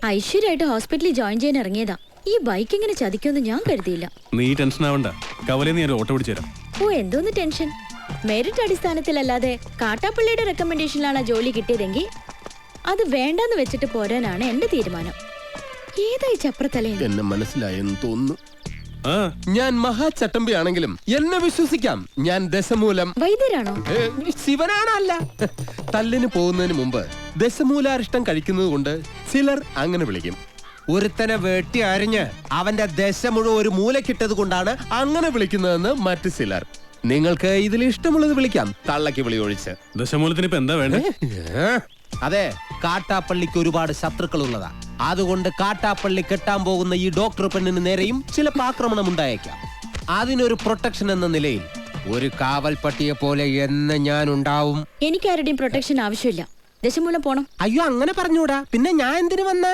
ഐശ്വര്യമായിട്ട് ഹോസ്പിറ്റലിൽ ജോയിൻ ചെയ്യാൻ ഇറങ്ങിയതാ. ഈ ബൈക്ക് ഇങ്ങനെ ചതിക്കുമെന്ന് ഞാൻ കരുതിയില്ല. നീ ടെൻഷൻ ആവണ്ട, കവലയിൽ നീ ഒരു ഓട്ടോ പിടിച്ചു തരാം. ഓ, എന്തോന്ന് ടെൻഷൻ? മെറിറ്റ് അടിസ്ഥാനത്തിലല്ലാതെ കാട്ടാപ്പള്ളിയുടെ റെക്കമെൻഡേഷനിലാണ് ജോലി കിട്ടിയതെങ്കിൽ അത് വേണ്ടെന്ന് വെച്ചിട്ട് പോരാനാണ് എന്റെ തീരുമാനം. ഏതായി ചപ്രത്തലേ? എന്നെ മനസ്സിലായെന്ന് തോന്നുന്നു. ഞാൻ മഹാചട്ടമ്പിയാണെങ്കിലും എന്നെ വിശ്വസിക്കാം. ഞാൻ ദശമൂലം വൈദ്യരാണോ? ശിവനാണല്ല. തല്ലിന് പോകുന്നതിന് മുമ്പ് ദശമൂലാരിഷ്ടം കഴിക്കുന്നത് കൊണ്ട് ചിലർ അങ്ങനെ വിളിക്കും. ഒരുത്തനെ വെട്ടി അരിഞ്ഞ് അവന്റെ ദശ മുഴുവൻ ഒരു മൂലക്കിട്ടത് കൊണ്ടാണ് അങ്ങനെ വിളിക്കുന്നതെന്ന് മറ്റു ചിലർ. നിങ്ങൾക്ക് ഇതിൽ ഇഷ്ടമുള്ളത് വിളിക്കാം, തള്ളക്ക് വിളി ഒഴിച്ച്. ദശമൂലത്തിന് ഇപ്പൊ എന്താ വേണ്ടേ? അതെ, കാട്ടാപ്പള്ളിക്ക് ഒരുപാട് ശത്രുക്കൾ ഉള്ളതാ. അതുകൊണ്ട് കാട്ടാപ്പള്ളി കെട്ടാൻ പോകുന്ന ഈ ഡോക്ടർ പെണ്ണിന് നേരെയും ചിലപ്പോൾ ആക്രമണം ഉണ്ടായേക്കാം. അതിനൊരു പ്രൊട്ടക്ഷൻ എന്ന നിലയിൽ ഒരു കാവൽ പട്ടിയെ പോലെ എന്ന് ഞാൻ ഉണ്ടാവും. എനിക്ക് ആരുടെയും പ്രൊട്ടക്ഷൻ ആവശ്യമില്ല. ദശമൂലം പോണം. അയ്യോ, അങ്ങനെ പറഞ്ഞൂടാ. പിന്നെ ഞാൻ എന്തിനു വന്ന?